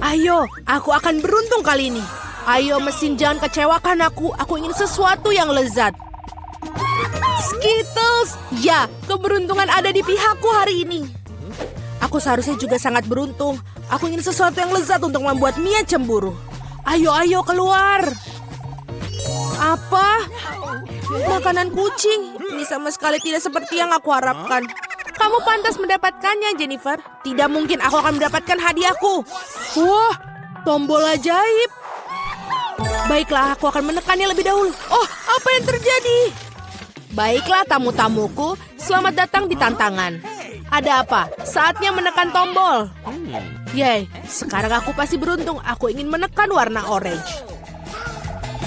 Ayo, aku akan beruntung kali ini. Ayo mesin, jangan kecewakan aku. Aku ingin sesuatu yang lezat. Skittles! Ya, keberuntungan ada di pihakku hari ini. Aku seharusnya juga sangat beruntung. Aku ingin sesuatu yang lezat untuk membuat Mia cemburu. Ayo, keluar. Apa? Makanan kucing. Ini sama sekali tidak seperti yang aku harapkan. Kamu pantas mendapatkannya, Jennifer. Tidak mungkin aku akan mendapatkan hadiahku. Wah, tombol ajaib. Baiklah, aku akan menekannya lebih dahulu. Oh, apa yang terjadi? Baiklah, tamu-tamuku. Selamat datang di tantangan. Ada apa? Saatnya menekan tombol. Yay, sekarang aku pasti beruntung. Aku ingin menekan warna orange.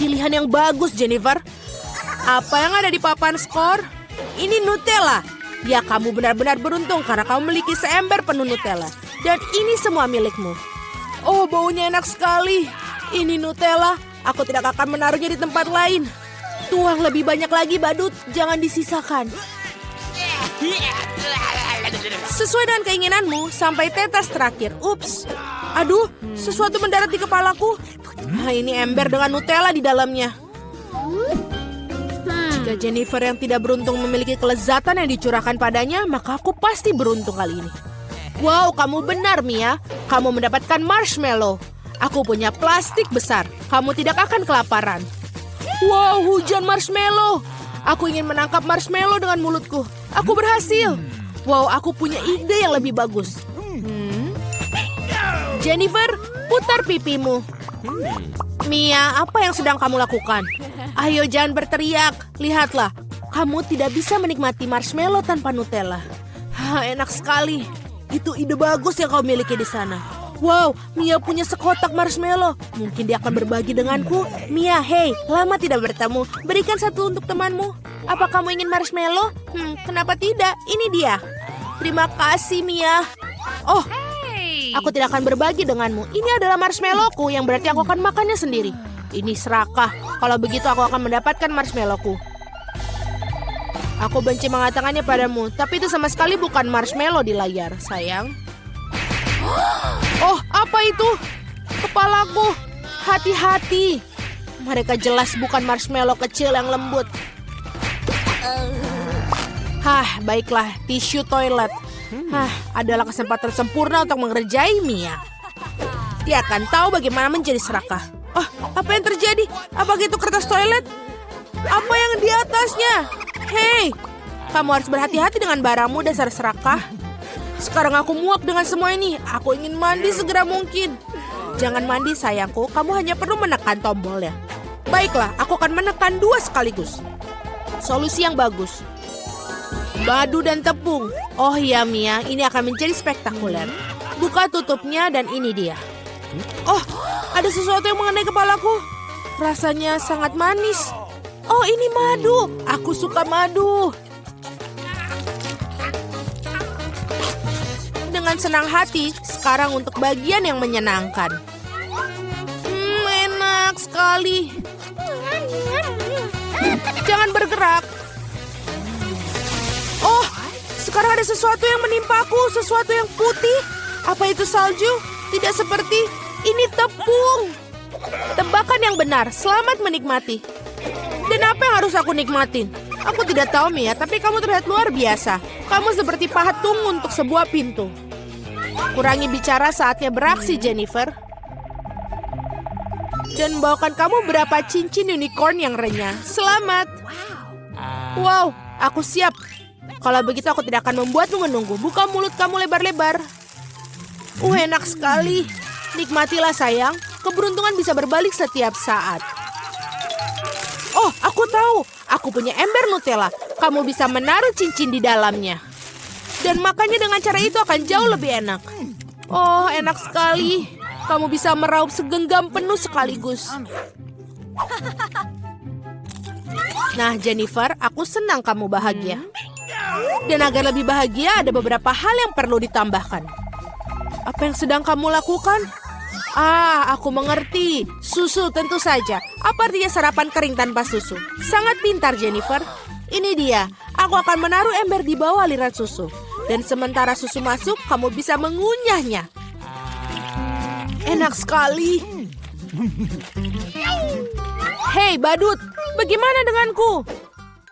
Pilihan yang bagus, Jennifer. Apa yang ada di papan skor? Ini Nutella. Ya, kamu benar-benar beruntung karena kamu memiliki seember penuh Nutella. Dan ini semua milikmu. Oh, baunya enak sekali. Ini Nutella. Aku tidak akan menaruhnya di tempat lain. Tuang lebih banyak lagi, badut. Jangan disisakan. Sesuai dengan keinginanmu, sampai tetes terakhir. Ups. Aduh, sesuatu mendarat di kepalaku. Nah, ini ember dengan Nutella di dalamnya. Jika Jennifer yang tidak beruntung memiliki kelezatan yang dicurahkan padanya, maka aku pasti beruntung kali ini. Wow, kamu benar, Mia. Kamu mendapatkan marshmallow. Aku punya plastik besar. Kamu tidak akan kelaparan. Wow, hujan marshmallow. Aku ingin menangkap marshmallow dengan mulutku. Aku berhasil. Wow, aku punya ide yang lebih bagus. Jennifer, putar pipimu. Mia, apa yang sedang kamu lakukan? Ayo, jangan berteriak. Lihatlah, kamu tidak bisa menikmati marshmallow tanpa Nutella. Enak sekali. Itu ide bagus yang kau miliki di sana. Wow, Mia punya sekotak marshmallow. Mungkin dia akan berbagi denganku. Mia, hey, lama tidak bertemu. Berikan satu untuk temanmu. Apa kamu ingin marshmallow? Kenapa tidak? Ini dia. Terima kasih, Mia. Oh, aku tidak akan berbagi denganmu. Ini adalah marshmallowku, yang berarti aku akan makannya sendiri. Ini serakah. Kalau begitu aku akan mendapatkan marshmallowku. Aku benci mengatakannya padamu, tapi itu sama sekali bukan marshmallow di layar, sayang. Oh, apa itu? Kepalaku. Hati-hati. Mereka jelas bukan marshmallow kecil yang lembut. Baiklah, tisu toilet. Adalah kesempatan sempurna untuk mengerjai Mia. Dia akan tahu bagaimana menjadi serakah. Oh, apa yang terjadi? Apa itu kertas toilet? Apa yang di atasnya? Hei, kamu harus berhati-hati dengan barangmu, dasar serakah. Sekarang aku muak dengan semua ini. Aku ingin mandi segera mungkin. Jangan mandi, sayangku. Kamu hanya perlu menekan tombolnya. Baiklah, aku akan menekan 2 sekaligus. Solusi yang bagus. Madu dan tepung. Oh ya, Mia, ini akan menjadi spektakuler. Buka tutupnya dan ini dia. Oh, ada sesuatu yang mengenai kepalaku. Rasanya sangat manis. Oh, ini madu. Aku suka madu. Dengan senang hati, sekarang untuk bagian yang menyenangkan. Enak sekali. Jangan bergerak. Oh, sekarang ada sesuatu yang menimpaku, sesuatu yang putih. Apa itu salju? Tidak seperti, ini tepung. Tebakan yang benar, selamat menikmati. Dan apa yang harus aku nikmatin? Aku tidak tahu, Mia, tapi kamu terlihat luar biasa. Kamu seperti patung untuk sebuah pintu. Kurangi bicara, saatnya beraksi, Jennifer. Dan bawakan kamu berapa cincin unicorn yang renyah. Selamat. Wow, aku siap. Kalau begitu aku tidak akan membuatmu menunggu. Buka mulut kamu lebar-lebar. Enak sekali. Nikmatilah, sayang. Keberuntungan bisa berbalik setiap saat. Oh, aku tahu. Aku punya ember Nutella. Kamu bisa menaruh cincin di dalamnya. Dan makannya dengan cara itu akan jauh lebih enak. Oh, enak sekali. Kamu bisa meraup segenggam penuh sekaligus. Nah, Jennifer, aku senang kamu bahagia. Dan agar lebih bahagia, ada beberapa hal yang perlu ditambahkan. Apa yang sedang kamu lakukan? Aku mengerti. Susu tentu saja. Apa artinya sarapan kering tanpa susu? Sangat pintar, Jennifer. Ini dia. Aku akan menaruh ember di bawah aliran susu. Dan sementara susu masuk, kamu bisa mengunyahnya. Enak sekali. Hei, badut. Bagaimana denganku?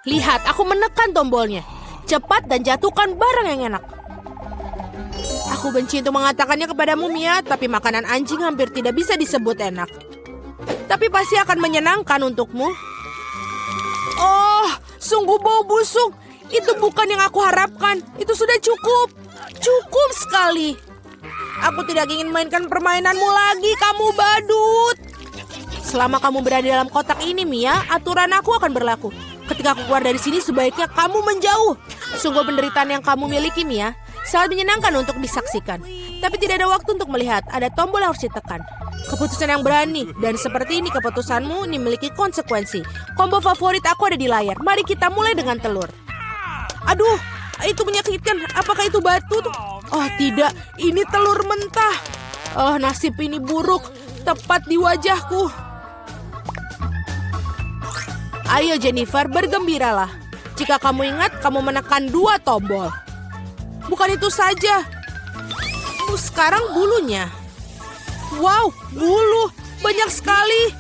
Lihat, aku menekan tombolnya. Cepat dan jatuhkan barang yang enak. Aku benci untuk mengatakannya kepadamu, Mia, tapi makanan anjing hampir tidak bisa disebut enak. Tapi pasti akan menyenangkan untukmu. Oh, sungguh bau busuk. Itu bukan yang aku harapkan. Itu sudah cukup. Cukup sekali. Aku tidak ingin mainkan permainanmu lagi, kamu badut. Selama kamu berada dalam kotak ini, Mia, aturan aku akan berlaku. Ketika aku keluar dari sini, sebaiknya kamu menjauh. Sungguh penderitaan yang kamu miliki, Mia, sangat menyenangkan untuk disaksikan. Tapi tidak ada waktu untuk melihat. Ada tombol yang harus ditekan. Keputusan yang berani. Dan seperti ini keputusanmu ini memiliki konsekuensi. Combo favorit aku ada di layar. Mari kita mulai dengan telur. Aduh, itu menyakitkan. Apakah itu batu? Oh tidak, ini telur mentah. Oh, nasib ini buruk. Tepat di wajahku. Ayo Jennifer, bergembiralah. Jika kamu ingat, kamu menekan 2 tombol. Bukan itu saja. Sekarang bulunya. Wow, bulu. Banyak sekali.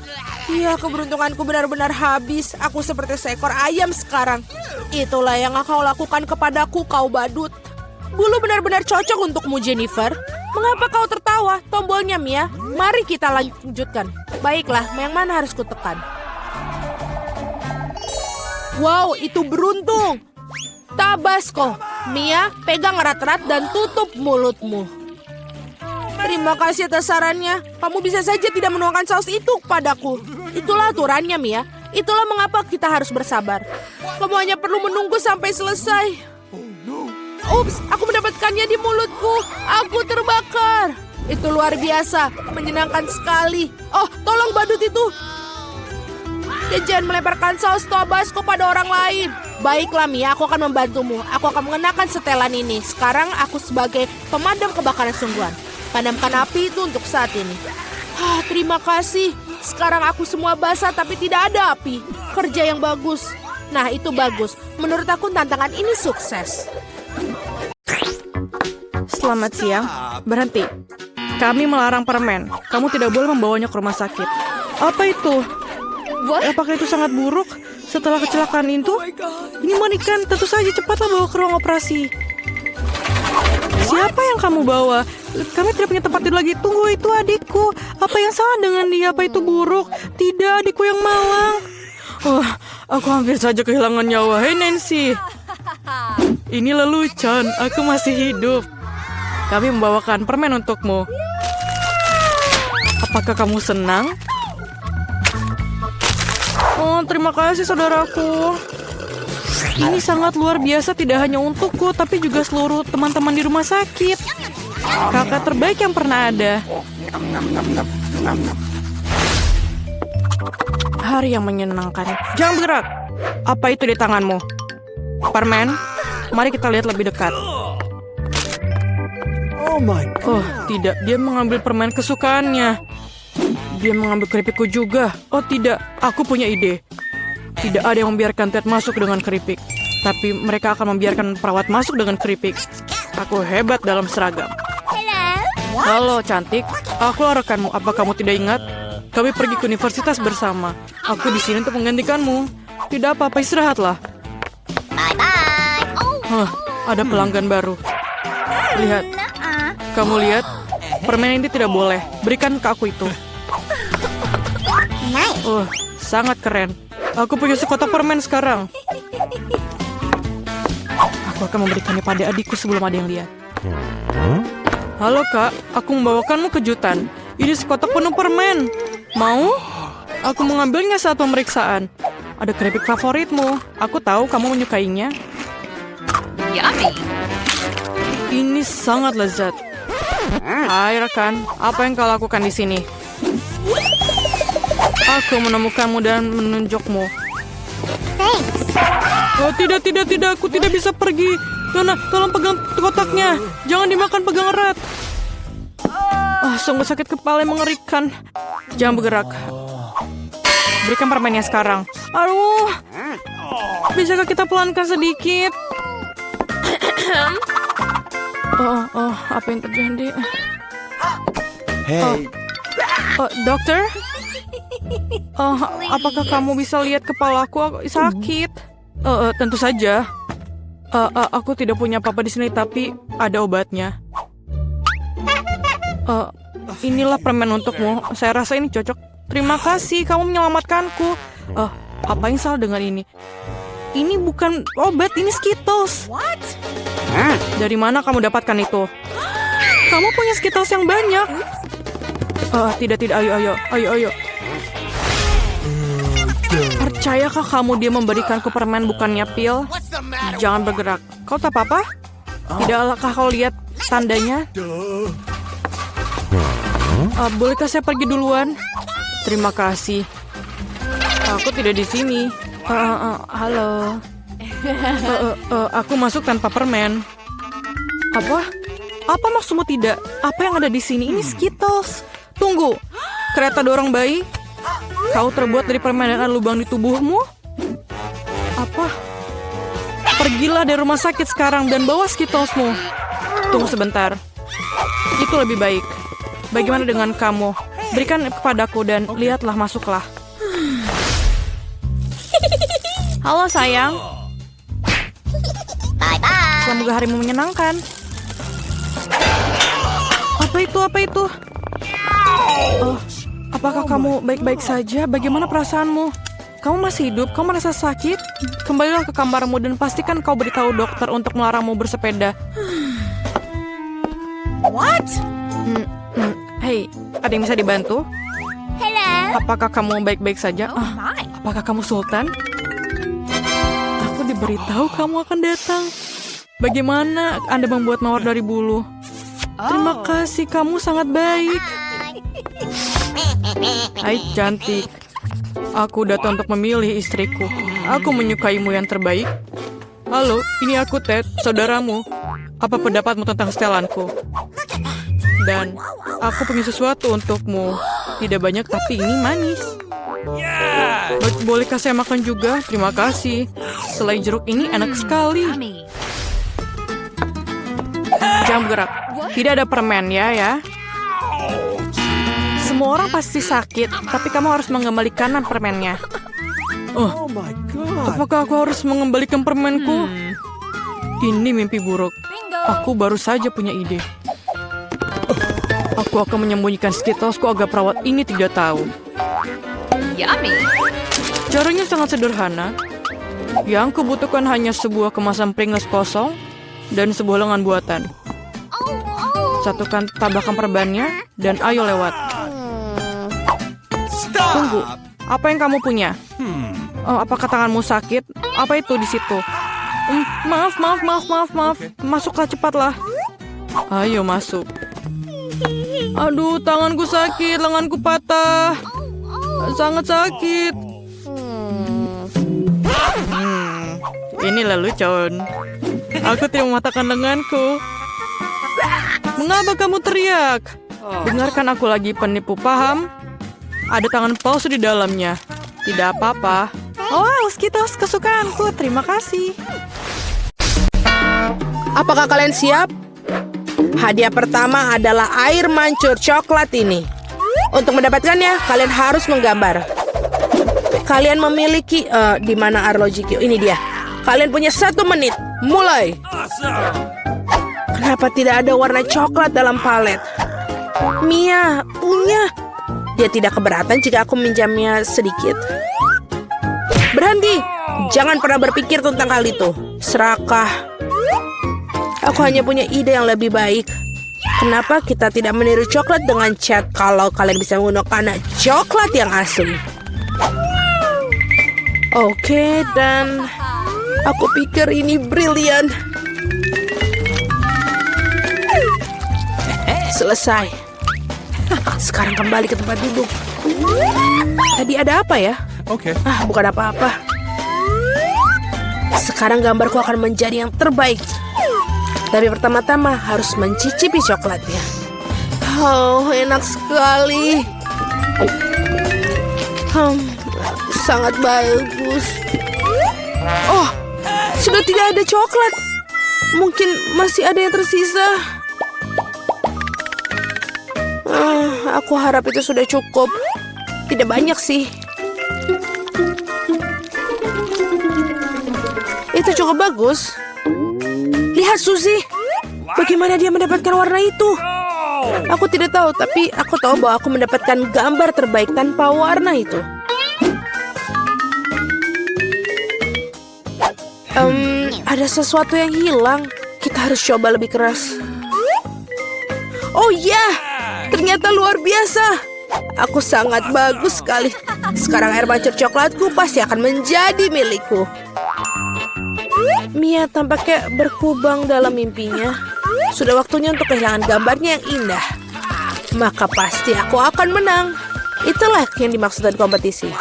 Ya, keberuntunganku benar-benar habis. Aku seperti seekor ayam sekarang. Itulah yang kau lakukan kepadaku, kau badut. Bulu benar-benar cocok untukmu, Jennifer. Mengapa kau tertawa? Tombolnya, Mia. Mari kita lanjutkan. Baiklah, yang mana harus kutekan? Wow, itu beruntung. Tabasco. Mia, pegang erat-erat dan tutup mulutmu. Terima kasih atas sarannya. Kamu bisa saja tidak menuangkan saus itu padaku. Itulah aturannya, Mia. Itulah mengapa kita harus bersabar. Kamu hanya perlu menunggu sampai selesai. Ups, aku mendapatkannya di mulutku. Aku terbakar. Itu luar biasa, menyenangkan sekali. Oh, tolong badut itu. Dan jangan melemparkan saus Tabasco pada orang lain. Baiklah, Mia, aku akan membantumu. Aku akan mengenakan setelan ini. Sekarang aku sebagai pemadam kebakaran sungguhan. Padamkan api itu untuk saat ini. Terima kasih. Sekarang aku semua basah tapi tidak ada api. Kerja yang bagus. Nah, itu bagus. Menurut aku tantangan ini sukses. Selamat siang. Berhenti. Kami melarang permen. Kamu tidak boleh membawanya ke rumah sakit. Apa itu? Apakah itu sangat buruk? Setelah kecelakaan itu? Ini mengerikan. Tentu saja cepatlah bawa ke ruang operasi. Siapa yang kamu bawa? Kami tidak punya tempat tidur lagi. Tunggu, itu adikku. Apa yang salah dengan dia? Apa itu buruk? Tidak, adikku yang malang. Aku hampir saja kehilangan nyawa. Hei Nancy. Ini lelucon. Aku masih hidup. Kami membawakan permen untukmu. Apakah kamu senang? Oh, terima kasih saudaraku. Ini sangat luar biasa, tidak hanya untukku, tapi juga seluruh teman-teman di rumah sakit. Kakak terbaik yang pernah ada. Hari yang menyenangkan. Jangan bergerak. Apa itu di tanganmu? Permen? Mari kita lihat lebih dekat. Oh, tidak. Dia mengambil permen kesukaannya. Dia mengambil keripikku juga. Oh tidak, aku punya ide. Tidak ada yang membiarkan Ted masuk dengan keripik. Tapi mereka akan membiarkan perawat masuk dengan keripik. Aku hebat dalam seragam. Halo cantik, aku rekanmu. Apa kamu tidak ingat? Kami pergi ke universitas bersama. Aku di sini untuk menggantikanmu. Tidak apa-apa, istirahatlah. Ada pelanggan baru. Lihat. Kamu lihat? Permen ini tidak boleh. Berikan ke aku itu. Sangat keren. Aku punya sekotak permen sekarang. Aku akan memberikannya pada adikku sebelum ada yang lihat. Halo kak, aku membawakanmu kejutan. Ini sekotak penuh permen. Mau? Aku mengambilnya saat pemeriksaan. Ada keripik favoritmu. Aku tahu kamu menyukainya. Yummy. Ini sangat lezat. Hai rekan, apa yang kau lakukan di sini? Aku menemukanmu dan menunjukmu. Oh tidak, aku tidak bisa pergi. Nona, tolong pegang kotaknya. Jangan dimakan, pegang erat. Sungguh sakit kepala yang mengerikan. Jangan bergerak. Berikan permennya sekarang. Aduh, bisakah kita pelankan sedikit? Apa yang terjadi? Dokter? Apakah kamu bisa lihat kepalaku? Aku sakit. Tentu saja. Aku tidak punya apa-apa di sini, tapi ada obatnya. Inilah permen untukmu. Saya rasa ini cocok. Terima kasih, kamu menyelamatkanku. Apa yang salah dengan ini? Ini bukan obat, ini Skittles. Dari mana kamu dapatkan itu? Kamu punya Skittles yang banyak. Tidak, ayo. Percayakah kamu dia memberikanku permen bukannya pil? Jangan bergerak. Kau tak apa-apa? Tidakkah kau lihat tandanya? Bolehkah saya pergi duluan? Terima kasih. Aku tidak di sini. Halo. Aku masuk tanpa permen. Apa? Apa maksudmu tidak? Apa yang ada di sini? Ini Skittles. Tunggu. Kereta dorong bayi? Kau terbuat dari permen dan ada lubang di tubuhmu? Apa? Pergilah dari rumah sakit sekarang dan bawa Skittlesmu. Tunggu sebentar. Itu lebih baik. Bagaimana dengan kamu? Berikan kepadaku dan lihatlah, masuklah. Halo sayang. Semoga harimu menyenangkan. Apa itu? Apakah kamu baik-baik saja? Bagaimana perasaanmu? Kamu masih hidup? Kamu merasa sakit? Kembalilah ke kamarmu dan pastikan kau beritahu dokter untuk melarangmu bersepeda. What? Hei, ada yang bisa dibantu? Hello. Apakah kamu baik-baik saja? My. Apakah kamu Sultan? Aku diberitahu kamu akan datang. Bagaimana Anda membuat mawar dari bulu? Terima kasih, kamu sangat baik. Hai cantik. Aku datang untuk memilih istriku. Aku menyukaimu yang terbaik. Halo, ini aku Ted, saudaramu. Apa pendapatmu tentang setelanku? Dan aku punya sesuatu untukmu. Tidak banyak, tapi ini manis. Bolehkah saya makan juga? Terima kasih. Selai jeruk ini enak sekali. Yummy. Jangan bergerak. Tidak ada permen ya. Semua orang pasti sakit, tapi kamu harus mengembalikan permennya. Oh my god. Apakah aku harus mengembalikan permenku? Ini mimpi buruk. Aku baru saja punya ide. Aku akan menyembunyikan Skittlesku agar perawat ini tidak tahu. Yummy. Caranya sangat sederhana. Yang kubutuhkan hanya sebuah kemasan Pringles kosong dan sebuah lengan buatan. Satukan tabakan perbannya dan ayo lewat. Tunggu, apa yang kamu punya? Apakah tanganmu sakit? Apa itu di situ? Maaf. Masuklah cepatlah. Ayo masuk. Aduh, tanganku sakit, lenganku patah. Sangat sakit. Ini lelucon. Aku tidak mematahkan lenganku. Mengapa kamu teriak? Dengarkan aku lagi, penipu, paham? Ada tangan palsu di dalamnya. Tidak apa-apa. Oh, Skittles kesukaanku. Terima kasih. Apakah kalian siap? Hadiah pertama adalah air mancur coklat ini. Untuk mendapatkannya, kalian harus menggambar. Kalian memiliki... di mana arloji Q? Ini dia. Kalian punya 1 menit. Mulai. Kenapa tidak ada warna coklat dalam palet? Mia, punya. Dia tidak keberatan jika aku minjamnya sedikit. Berhenti. Jangan pernah berpikir tentang hal itu. Serakah. Aku hanya punya ide yang lebih baik. Kenapa kita tidak meniru coklat dengan cat kalau kalian bisa menggunakan coklat yang asli? Oke, dan aku pikir ini brilian. Selesai. Sekarang kembali ke tempat duduk. Tadi ada apa ya? Okay. Bukan apa-apa. Sekarang gambarku akan menjadi yang terbaik. Tapi pertama-tama harus mencicipi coklatnya. Oh, enak sekali. Sangat bagus. Oh, sudah tidak ada coklat. Mungkin masih ada yang tersisa. Aku harap itu sudah cukup. Tidak banyak sih. Itu cukup bagus. Lihat Suzy. Bagaimana dia mendapatkan warna itu? Aku tidak tahu, tapi aku tahu bahwa aku mendapatkan gambar terbaik tanpa warna itu. Ada sesuatu yang hilang. Kita harus coba lebih keras. Oh ya, ternyata luar biasa. Aku sangat bagus sekali. Sekarang air mancur coklatku pasti akan menjadi milikku. Mia tampaknya berkubang dalam mimpinya. Sudah waktunya untuk kehilangan gambarnya yang indah. Maka pasti aku akan menang. Itulah yang dimaksudkan kompetisi.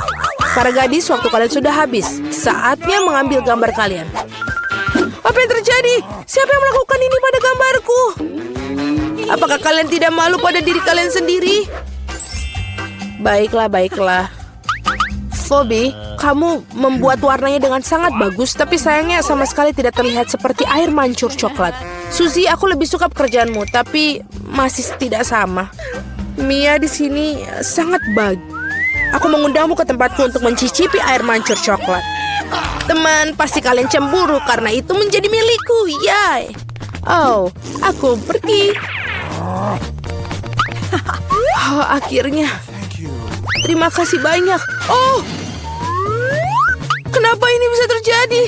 Para gadis, waktu kalian sudah habis. Saatnya mengambil gambar kalian. Apa yang terjadi? Siapa yang melakukan ini pada gambarku? Apakah kalian tidak malu pada diri kalian sendiri? Baiklah, baiklah. Phoebe, kamu membuat warnanya dengan sangat bagus, tapi sayangnya sama sekali tidak terlihat seperti air mancur coklat. Suzy, aku lebih suka pekerjaanmu, tapi masih tidak sama. Mia di sini sangat bagus. Aku mengundangmu ke tempatku untuk mencicipi air mancur coklat. Teman, pasti kalian cemburu karena itu menjadi milikku, yay. Oh, aku pergi. Oh, akhirnya. Terima kasih banyak. Oh, kenapa ini bisa terjadi?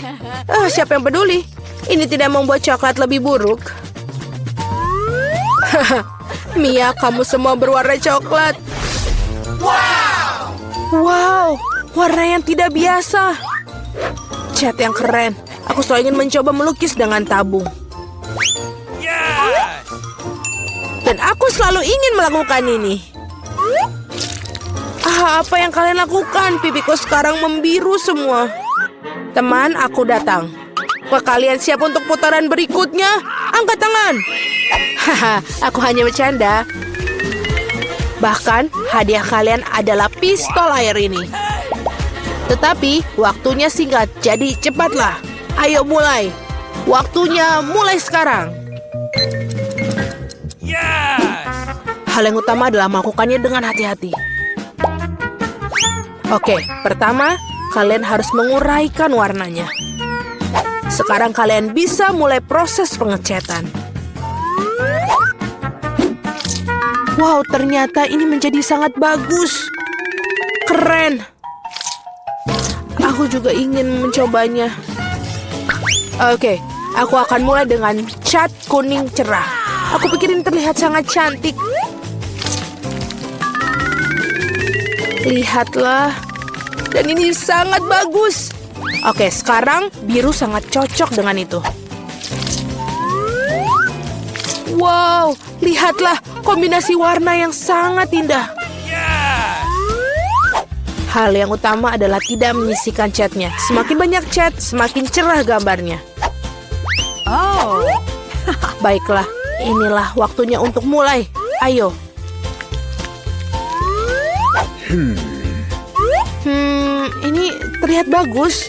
Siapa yang peduli? Ini tidak membuat coklat lebih buruk. Mia, kamu semua berwarna coklat. Wow, warna yang tidak biasa. Cat yang keren. Aku selalu ingin mencoba melukis dengan tabung. Dan aku selalu ingin melakukan ini. Apa yang kalian lakukan? Pipiku sekarang membiru semua. Teman, aku datang. Apakah kalian siap untuk putaran berikutnya? Angkat tangan. Haha, aku hanya bercanda. Bahkan, hadiah kalian adalah pistol air ini. Tetapi, waktunya singkat, jadi cepatlah. Ayo mulai. Waktunya mulai sekarang. Hal yang utama adalah melakukannya dengan hati-hati. Oke, pertama, kalian harus menguraikan warnanya. Sekarang kalian bisa mulai proses pengecetan. Wow, ternyata ini menjadi sangat bagus. Keren. Aku juga ingin mencobanya. Oke, aku akan mulai dengan cat kuning cerah. Aku pikir ini terlihat sangat cantik. Lihatlah. Dan ini sangat bagus. Oke, sekarang biru sangat cocok dengan itu. Wow, lihatlah kombinasi warna yang sangat indah. Hal yang utama adalah tidak menyisihkan catnya. Semakin banyak cat, semakin cerah gambarnya. Oh. Baiklah, inilah waktunya untuk mulai. Ayo. Ini terlihat bagus.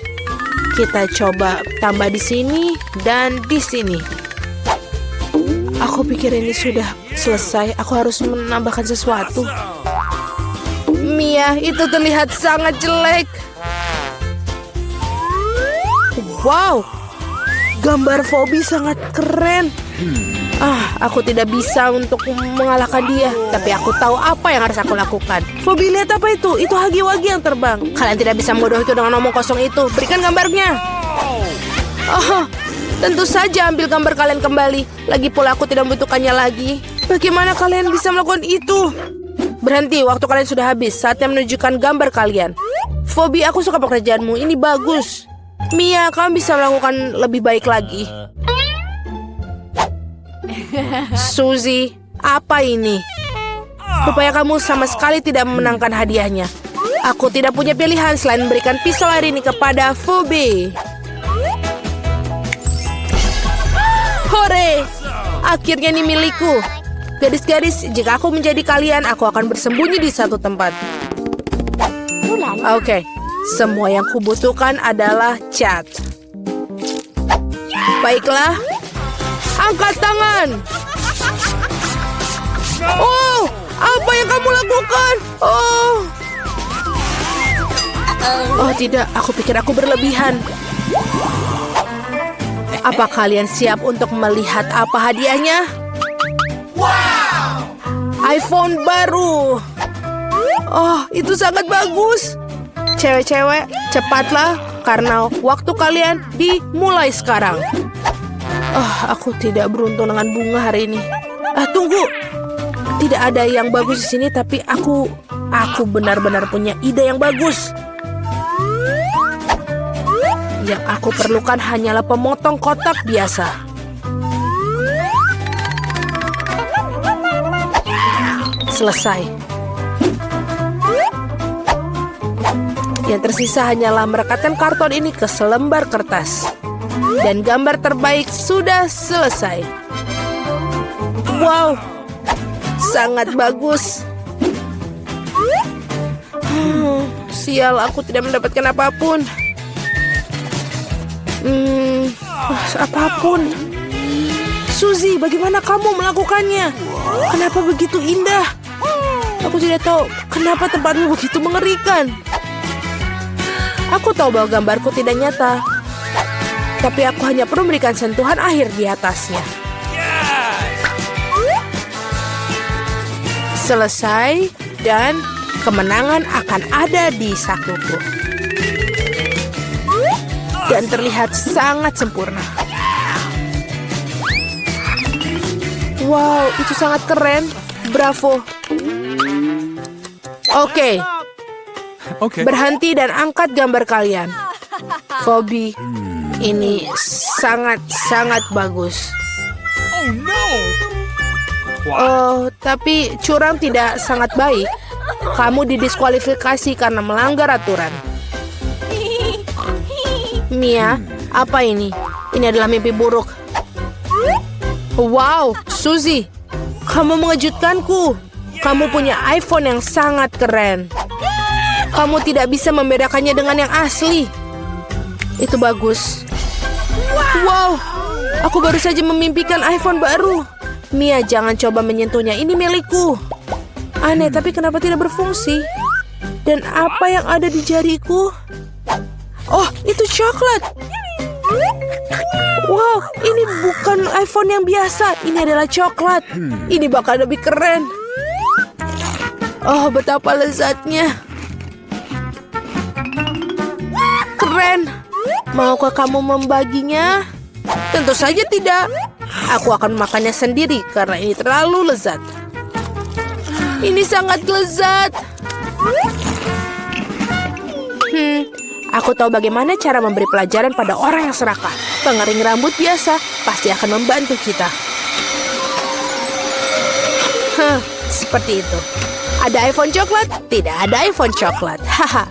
Kita coba tambah di sini dan di sini. Aku pikir ini sudah selesai. Aku harus menambahkan sesuatu. Mia, itu terlihat sangat jelek. Wow, gambar Phoebe sangat keren. Aku tidak bisa untuk mengalahkan dia. Tapi aku tahu apa yang harus aku lakukan. Phoebe, lihat apa itu? Itu hagi-wagi yang terbang. Kalian tidak bisa membodoh itu dengan omong kosong itu. Berikan gambarnya. Tentu saja ambil gambar kalian kembali. Lagi pula aku tidak membutuhkannya lagi. Bagaimana kalian bisa melakukan itu? Berhenti, waktu kalian sudah habis. Saatnya menunjukkan gambar kalian. Phoebe, aku suka pekerjaanmu. Ini bagus. Mia, kamu bisa melakukan lebih baik lagi. Suzy, apa ini? Rupanya kamu sama sekali tidak memenangkan hadiahnya. Aku tidak punya pilihan selain memberikan pistol air ini kepada Phoebe. Hore! Akhirnya ini milikku. Gadis-gadis, jika aku menjadi kalian, aku akan bersembunyi di satu tempat. Oke, semua yang kubutuhkan adalah cat. Baiklah, angkat tangan. Oh, apa yang kamu makan. Oh tidak, aku pikir aku berlebihan. Apa kalian siap untuk melihat apa hadiahnya? Wow! iPhone baru. Oh, itu sangat bagus. Cewek-cewek, cepatlah karena waktu kalian dimulai sekarang. Oh, aku tidak beruntung dengan bunga hari ini. Tunggu. Tidak ada yang bagus di sini, tapi aku benar-benar punya ide yang bagus. Yang aku perlukan hanyalah pemotong kotak biasa. Selesai. Yang tersisa hanyalah merekatkan karton ini ke selembar kertas. Dan gambar terbaik sudah selesai. Wow, sangat bagus. Sial, aku tidak mendapatkan apapun. Apapun. Suzy, bagaimana kamu melakukannya? Kenapa begitu indah? Aku tidak tahu kenapa tempatmu begitu mengerikan. Aku tahu bahwa gambarku tidak nyata, tapi aku hanya perlu memberikan sentuhan akhir di atasnya. Selesai, dan kemenangan akan ada di sakuku. Dan terlihat sangat sempurna. Wow, itu sangat keren. Bravo. Oke. Berhenti dan angkat gambar kalian. Phoebe, ini sangat-sangat bagus. Oh, tapi curang tidak sangat baik. Kamu didiskualifikasi karena melanggar aturan. Mia, apa ini? Ini adalah mimpi buruk. Wow, Suzy, kamu mengejutkanku. Kamu punya iPhone yang sangat keren. Kamu tidak bisa membedakannya dengan yang asli. Itu bagus. Wow, aku baru saja memimpikan iPhone baru. Mia, jangan coba menyentuhnya. Ini milikku. Aneh, tapi kenapa tidak berfungsi? Dan apa yang ada di jariku? Oh, itu coklat. Wow, ini bukan iPhone yang biasa. Ini adalah coklat. Ini bakal lebih keren. Oh, betapa lezatnya. Keren. Maukah kamu membaginya? Tentu saja tidak. Aku akan makannya sendiri karena ini terlalu lezat. Ini sangat lezat. Aku tahu bagaimana cara memberi pelajaran pada orang yang serakah. Pengering rambut biasa pasti akan membantu kita. Seperti itu. Ada iPhone coklat? Tidak ada iPhone coklat. Haha.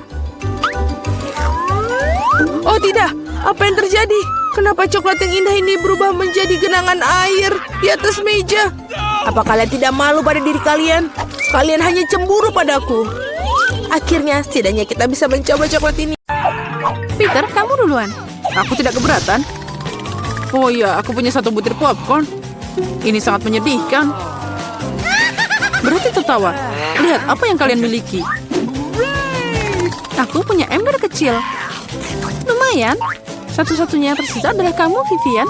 Oh tidak, apa yang terjadi? Kenapa coklat yang indah ini berubah menjadi genangan air di atas meja? Apa kalian tidak malu pada diri kalian? Kalian hanya cemburu padaku. Akhirnya, setidaknya kita bisa mencoba coklat ini. Peter, kamu duluan. Aku tidak keberatan. Oh iya, aku punya 1 butir popcorn. Ini sangat menyedihkan. Berhenti tertawa. Lihat apa yang kalian miliki. Aku punya ember kecil. Lumayan. Satu-satunya yang tersisa adalah kamu, Vivian.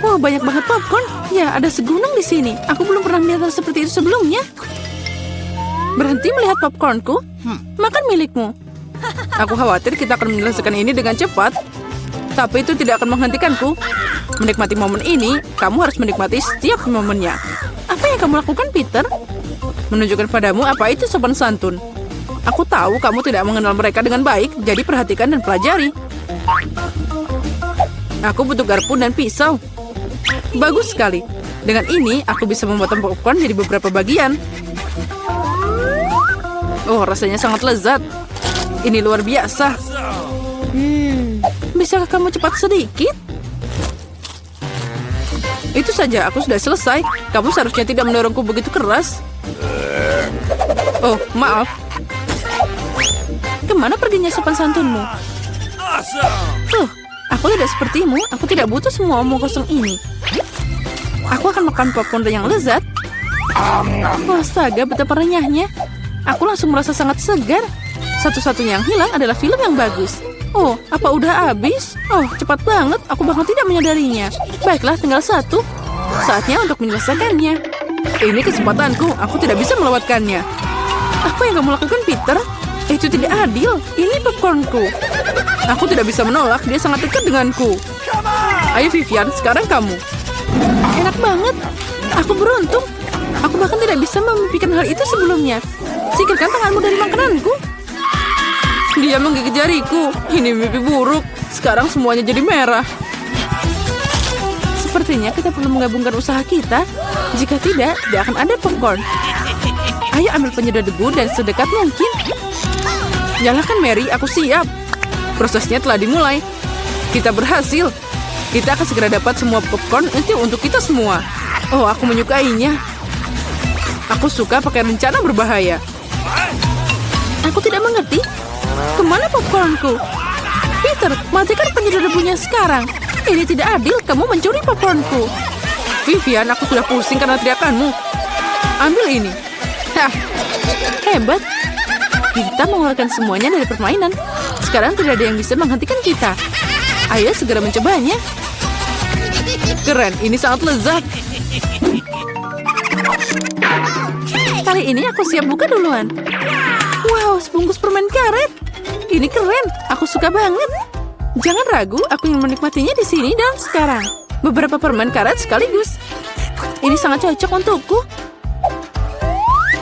Wah, banyak banget popcorn. Ya, ada segunung di sini. Aku belum pernah melihat hal seperti itu sebelumnya. Berhenti melihat popcornku. Makan milikmu. Aku khawatir kita akan menyelesaikan ini dengan cepat. Tapi itu tidak akan menghentikanku. Menikmati momen ini, kamu harus menikmati setiap momennya. Apa yang kamu lakukan, Peter? Menunjukkan padamu apa itu sopan santun. Aku tahu kamu tidak mengenal mereka dengan baik, jadi perhatikan dan pelajari. Aku butuh garpu dan pisau. Bagus sekali. Dengan ini, aku bisa memotong popcorn jadi beberapa bagian. Oh, rasanya sangat lezat. Ini luar biasa. Bisakah kamu cepat sedikit? Itu saja, aku sudah selesai. Kamu seharusnya tidak mendorongku begitu keras. Oh, maaf. Kemana perginya sopan santunmu? Aku tidak sepertimu. Aku tidak butuh semua omong kosong ini. Aku akan makan popcorn yang lezat. Oh, astaga, betapa renyahnya. Aku langsung merasa sangat segar. Satu-satunya yang hilang adalah film yang bagus. Oh, apa udah habis? Oh, cepat banget. Aku bahkan tidak menyadarinya. Baiklah, tinggal satu. Saatnya untuk menyelesaikannya. Ini kesempatanku. Aku tidak bisa melewatkannya. Apa yang kamu lakukan, Peter? Itu tidak adil. Ini popcornku. Aku tidak bisa menolak. Dia sangat dekat denganku. Ayo, Vivian. Sekarang kamu. Enak banget. Aku beruntung. Aku bahkan tidak bisa memimpikan hal itu sebelumnya. Singkirkan tanganmu dari makananku. Dia menggigit jariku. Ini mimpi buruk. Sekarang semuanya jadi merah. Sepertinya kita perlu menggabungkan usaha kita. Jika tidak akan ada popcorn. Ayo ambil penyedot debu dan sedekat mungkin. Nyalakan, Mary. Aku siap. Prosesnya telah dimulai. Kita berhasil. Kita akan segera dapat semua popcorn itu untuk kita semua. Oh, aku menyukainya. Aku suka pakai rencana berbahaya. Aku tidak mengerti. Kemana popcornku? Peter, matikan penyedot debunya sekarang. Ini tidak adil, kamu mencuri popcornku. Vivian, aku sudah pusing karena teriakanmu. Ambil ini. Hah, hebat. Kita mengeluarkan semuanya dari permainan. Sekarang tidak ada yang bisa menghentikan kita. Ayo segera mencobanya. Keren, ini sangat lezat. Kali ini aku siap buka duluan. Wow, sebungkus permen karet. Ini keren, aku suka banget. Jangan ragu, aku ingin menikmatinya di sini dan sekarang. Beberapa permen karet sekaligus. Ini sangat cocok untukku.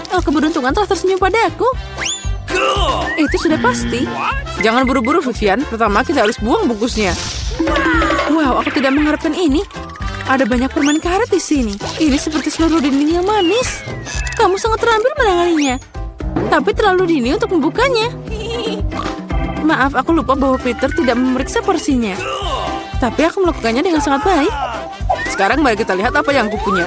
Oh, keberuntungan telah tersenyum padaku. Itu sudah pasti. Jangan buru-buru, Vivian. Pertama kita harus buang bungkusnya. Wow, aku tidak mengharapkan ini. Ada banyak permen karet di sini. Ini seperti seluruh dinding yang manis. Kamu sangat terampil menanganinya. Tapi terlalu dini untuk membukanya. Maaf, aku lupa bahwa Peter tidak memeriksa porsinya. Tapi aku melakukannya dengan sangat baik. Sekarang mari kita lihat apa yang aku punya.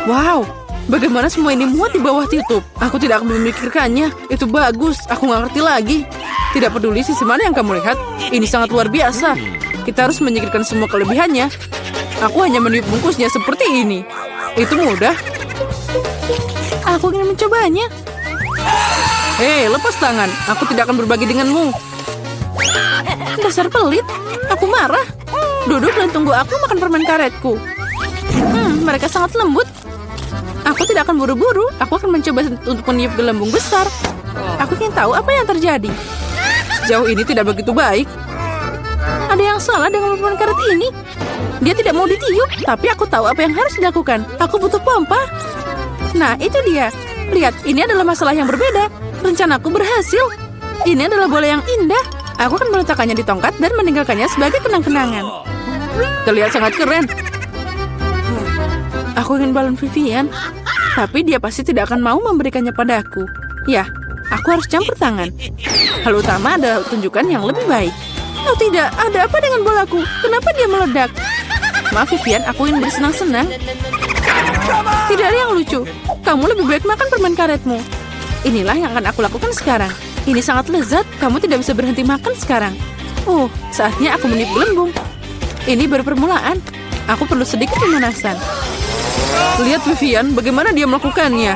Wow, bagaimana semua ini muat di bawah tutup. Aku tidak akan memikirkannya. Itu bagus, aku nggak ngerti lagi. Tidak peduli sisi mana yang kamu lihat. Ini sangat luar biasa. Kita harus menyingkirkan semua kelebihannya. Aku hanya meniup bungkusnya seperti ini. Itu mudah. Aku ingin mencobanya. Hei, lepas tangan. Aku tidak akan berbagi denganmu. Dasar pelit. Aku marah. Duduk dan tunggu aku makan permen karetku. Mereka sangat lembut. Aku tidak akan buru-buru. Aku akan mencoba untuk meniup gelembung besar. Aku ingin tahu apa yang terjadi. Sejauh ini tidak begitu baik. Ada yang salah dengan permen karet ini. Dia tidak mau ditiup, tapi aku tahu apa yang harus dilakukan. Aku butuh pompa. Nah, itu dia. Lihat, ini adalah masalah yang berbeda. Rencanaku berhasil. Ini adalah bola yang indah. Aku akan meletakkannya di tongkat dan meninggalkannya sebagai kenang-kenangan. Terlihat sangat keren. Aku ingin balon Vivian, tapi dia pasti tidak akan mau memberikannya padaku. Ya, aku harus campur tangan. Hal utama adalah tunjukkan yang lebih baik. Oh tidak, ada apa dengan bolaku? Kenapa dia meledak? Maaf Vivian, aku ingin bersenang-senang. Tidak ada yang lucu. Kamu lebih baik makan permen karetmu. Inilah yang akan aku lakukan sekarang. Ini sangat lezat, kamu tidak bisa berhenti makan sekarang. Oh, saatnya aku meniup gelembung. Ini baru permulaan. Aku perlu sedikit pemanasan. Lihat Vivian, bagaimana dia melakukannya.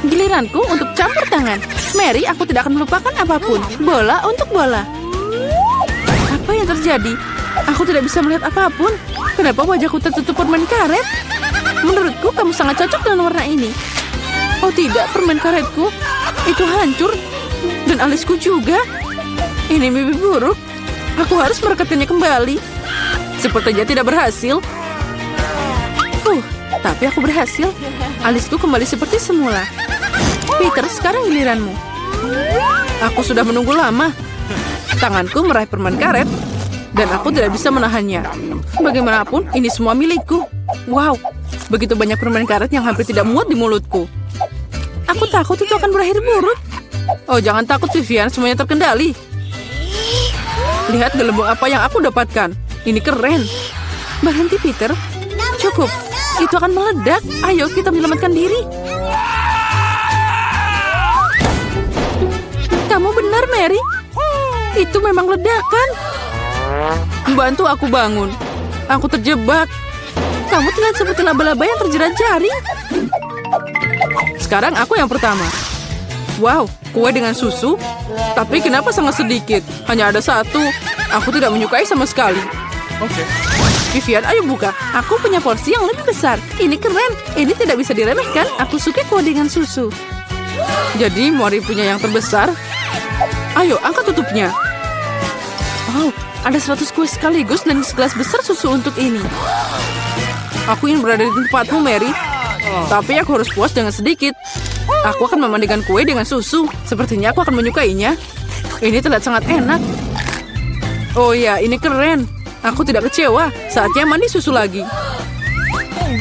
Giliranku untuk campur tangan. Mary, aku tidak akan melupakan apapun. Bola untuk bola. Apa yang terjadi? Aku tidak bisa melihat apapun. Kenapa wajahku tertutup permen karet? Menurutku, kamu sangat cocok dengan warna ini. Oh tidak, permen karetku. Itu hancur. Dan alisku juga. Ini mimpi buruk. Aku harus merekatkannya kembali. Sepertinya tidak berhasil. Tapi aku berhasil. Alisku kembali seperti semula. Peter, sekarang giliranmu. Aku sudah menunggu lama. Tanganku meraih permen karet. Dan aku tidak bisa menahannya. Bagaimanapun, ini semua milikku. Wow, begitu banyak permen karet yang hampir tidak muat di mulutku. Aku takut itu akan berakhir buruk. Oh, jangan takut Vivian, semuanya terkendali. Lihat gelembung apa yang aku dapatkan. Ini keren. Berhenti Peter. Cukup. Itu akan meledak. Ayo kita menyelamatkan diri. Kamu benar, Mary. Itu memang ledakan. Bantu aku bangun. Aku terjebak. Kamu terlihat seperti laba-laba yang terjerat jaring. sekarang aku yang pertama. Wow, kue dengan susu. Tapi kenapa sangat sedikit? Hanya ada satu. Aku tidak menyukai sama sekali. Okay. Vivian, ayo buka. Aku punya porsi yang lebih besar. Ini keren. Ini tidak bisa diremehkan. Aku suka kue dengan susu. Jadi Mori punya yang terbesar. Ayo, angkat tutupnya. Oh, ada 100 kue sekaligus dan segelas besar susu untuk ini. Aku ingin berada di tempatmu, Mary. Tapi aku harus puas dengan sedikit. Aku akan memandikan kue dengan susu. Sepertinya aku akan menyukainya. Ini terlihat sangat enak. Oh ya, ini keren. Aku tidak kecewa. Saatnya mandi susu lagi.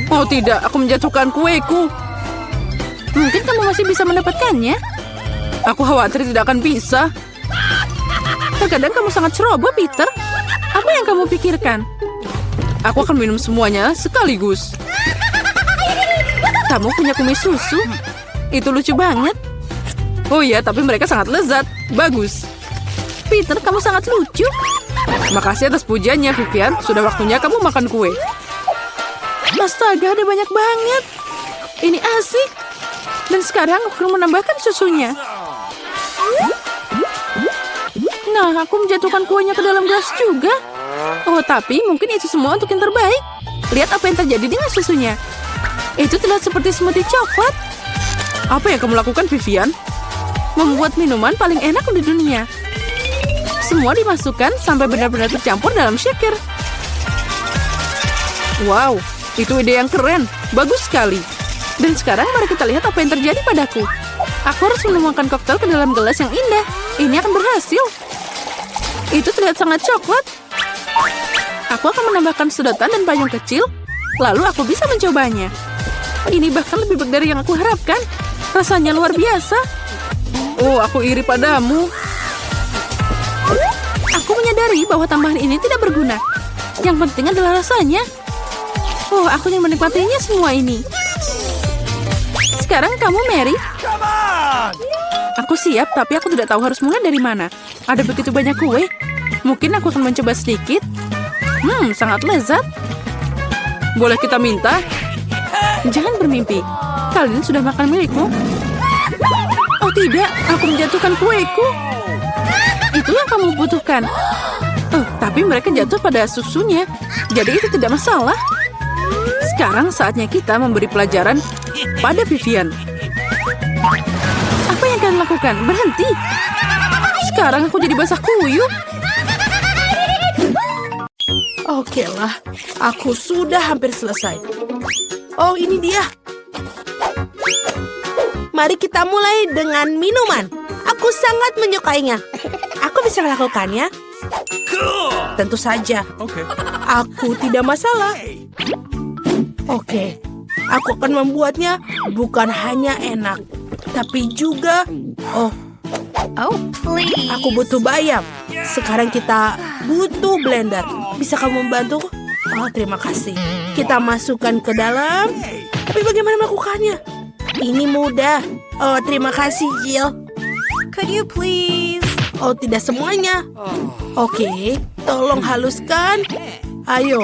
Oh tidak, aku menjatuhkan kueku. Mungkin kamu masih bisa mendapatkannya. Aku khawatir tidak akan bisa. Terkadang kamu sangat ceroboh, Peter. Apa yang kamu pikirkan? Aku akan minum semuanya sekaligus. Kamu punya kumis susu? Itu lucu banget. Oh iya, tapi mereka sangat lezat. Bagus. Peter, kamu sangat lucu. Makasih atas pujiannya, Vivian. Sudah waktunya kamu makan kue. Astaga, ada banyak banget. Ini asik. Dan sekarang aku akan menambahkan susunya. Nah, aku menjatuhkan kuenya ke dalam gelas juga. Oh, tapi mungkin itu semua untuk yang terbaik. Lihat apa yang terjadi dengan susunya. Itu terlihat seperti smoothie coklat. Apa yang kamu lakukan, Vivian? Membuat minuman paling enak di dunia. Semua dimasukkan sampai benar-benar tercampur dalam shaker. Wow, itu ide yang keren. Bagus sekali. Dan sekarang mari kita lihat apa yang terjadi padaku. Aku harus menuangkan koktail ke dalam gelas yang indah. Ini akan berhasil. Itu terlihat sangat coklat. Aku akan menambahkan sedotan dan payung kecil. Lalu aku bisa mencobanya. Ini bahkan lebih baik dari yang aku harapkan. Rasanya luar biasa. Oh, aku iri padamu. Aku menyadari bahwa tambahan ini tidak berguna. Yang penting adalah rasanya. Oh, aku ingin menikmatinya semua ini. Sekarang kamu, Mary. Aku siap, tapi aku tidak tahu harus mulai dari mana. Ada begitu banyak kue. Mungkin aku akan mencoba sedikit. Sangat lezat. Boleh kita minta? Jangan bermimpi. Kalian sudah makan milikmu? Oh tidak, aku menjatuhkan kueku. Itu yang kamu butuhkan. Oh, tapi mereka jatuh pada susunya. Jadi itu tidak masalah. Sekarang saatnya kita memberi pelajaran pada Vivian. Apa yang kalian lakukan? Berhenti. Sekarang aku jadi basah kuyup. Oke lah, aku sudah hampir selesai. Oh, ini dia. Mari kita mulai dengan minuman. Aku sangat menyukainya. Aku bisa melakukannya. Tentu saja. Okay. Aku tidak masalah. Oke, aku akan membuatnya bukan hanya enak, tapi juga... Oh, please. aku butuh bayam. Sekarang kita butuh blender. Bisa kamu membantu? Oh, terima kasih. Kita masukkan ke dalam. Tapi bagaimana melakukannya? Ini mudah. Oh, terima kasih, Jill. Could you please? Oh, tidak semuanya. Oke, tolong haluskan. Ayo.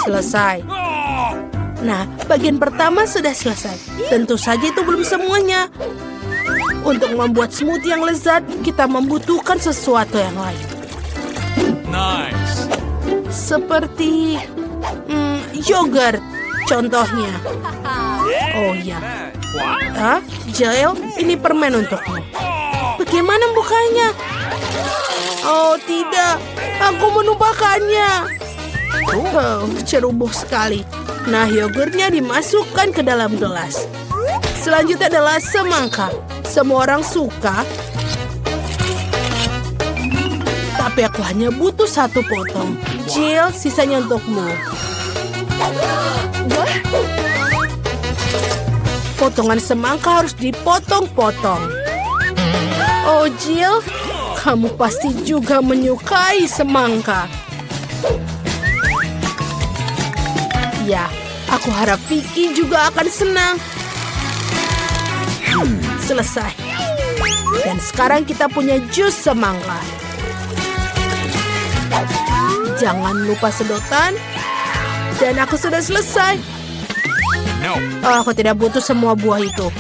Selesai. Nah, bagian pertama sudah selesai. Tentu saja itu belum semuanya. Untuk membuat smoothie yang lezat, kita membutuhkan sesuatu yang lain. Nice. Seperti yogurt, contohnya. Oh ya. Jill, ini permen untukmu. Bagaimana bukanya? Oh tidak, aku menumpahkannya. Oh, ceroboh sekali. Nah, yogurtnya dimasukkan ke dalam gelas. Selanjutnya adalah semangka. Semua orang suka. Tapi aku hanya butuh 1 potong. Jill, sisanya untukmu. Potongan semangka harus dipotong-potong. Oh, Jill, kamu pasti juga menyukai semangka. Ya, aku harap Vicky juga akan senang. Selesai. Dan sekarang kita punya jus semangka. Jangan lupa sedotan. Dan aku sudah selesai. No. Oh, aku tidak butuh semua buah itu.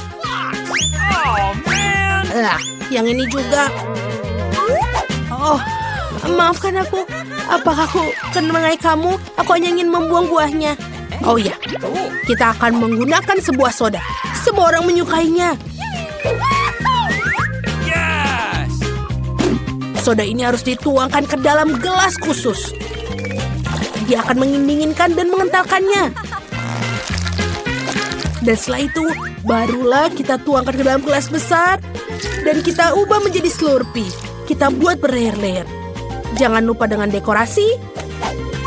Oh, man. Yang ini juga. Oh, maafkan aku. Apakah aku mengenai kamu? Aku hanya ingin membuang buahnya. Oh ya, kita akan menggunakan sebuah soda. Semua orang menyukainya. Yes. Soda ini harus dituangkan ke dalam gelas khusus. Dia akan mendinginkan dan mengentalkannya. Dan setelah itu, barulah kita tuangkan ke dalam gelas besar. Dan kita ubah menjadi Slurpee. Kita buat berlayer-layer. Jangan lupa dengan dekorasi.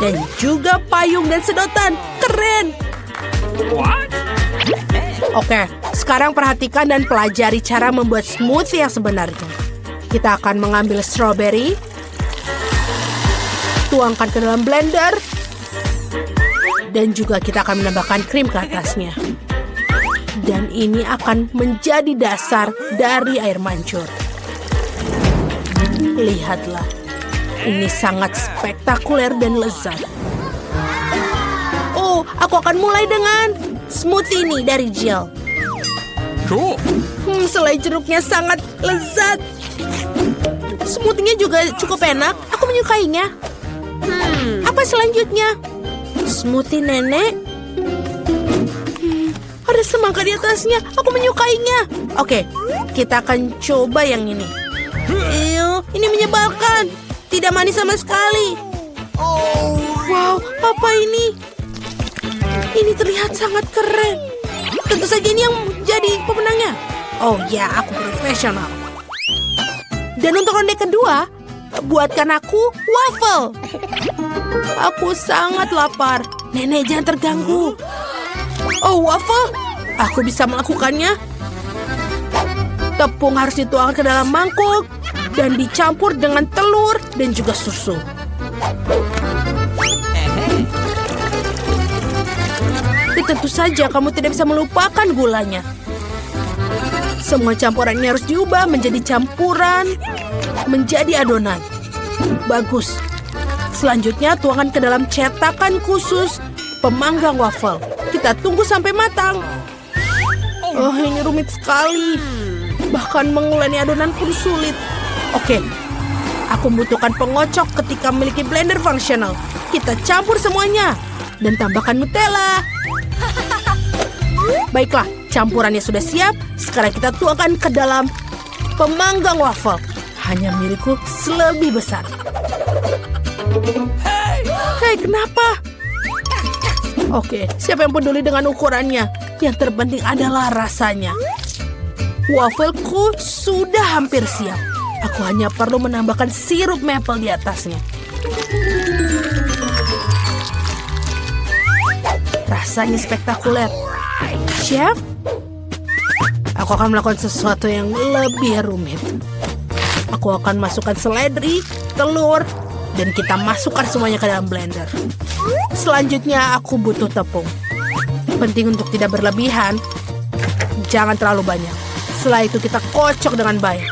Dan juga payung dan sedotan. Keren! What? Oke, sekarang perhatikan dan pelajari cara membuat smoothie yang sebenarnya. Kita akan mengambil strawberry. Tuangkan ke dalam blender. Dan juga kita akan menambahkan krim ke atasnya. Dan ini akan menjadi dasar dari air mancur. Lihatlah, ini sangat spektakuler dan lezat. Oh, aku akan mulai dengan smoothie ini dari gel. Cool. Selai jeruknya sangat lezat. Smoothie-nya juga cukup enak. Aku menyukainya. Apa selanjutnya? Smoothie nenek. Ada semangka di atasnya. Aku menyukainya. Oke, kita akan coba yang ini. Ini menyebalkan. Tidak manis sama sekali. Wow, apa ini? Ini terlihat sangat keren. Tentu saja ini yang jadi pemenangnya. Oh ya, aku profesional. Dan untuk ronde kedua, buatkan aku waffle. Aku sangat lapar. Nenek, jangan terganggu. Oh, waffle? Aku bisa melakukannya. Tepung harus dituangkan ke dalam mangkuk dan dicampur dengan telur dan juga susu. Dan tentu saja kamu tidak bisa melupakan gulanya. Semua campuran ini harus diubah menjadi campuran, menjadi adonan. Bagus. Selanjutnya tuangkan ke dalam cetakan khusus pemanggang waffle. Kita tunggu sampai matang. Oh, ini rumit sekali. Bahkan menguleni adonan pun sulit. Oke, aku membutuhkan pengocok ketika memiliki blender fungsional. Kita campur semuanya dan tambahkan Nutella. Baiklah, campurannya sudah siap. Sekarang kita tuangkan ke dalam pemanggang waffle. Hanya milikku lebih besar. Hei, kenapa? Oke, siapa yang peduli dengan ukurannya? Yang terpenting adalah rasanya. Waffleku sudah hampir siap. Aku hanya perlu menambahkan sirup maple di atasnya. Rasanya spektakuler. Chef, aku akan melakukan sesuatu yang lebih rumit. Aku akan masukkan seledri, telur, dan kita masukkan semuanya ke dalam blender. Selanjutnya aku butuh tepung. Penting untuk tidak berlebihan. Jangan terlalu banyak. Setelah itu kita kocok dengan baik.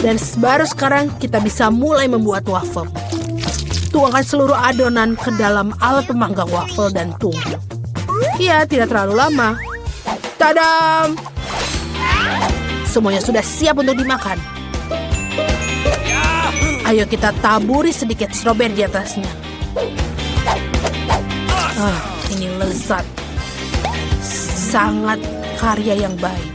Dan baru sekarang kita bisa mulai membuat waffle. Tuangkan seluruh adonan ke dalam alat pemanggang waffle dan tunggu. Ya, tidak terlalu lama. Tadam! Semuanya sudah siap untuk dimakan. Ayo kita taburi sedikit strawberry di atasnya. Ini lezat. Sangat karya yang baik.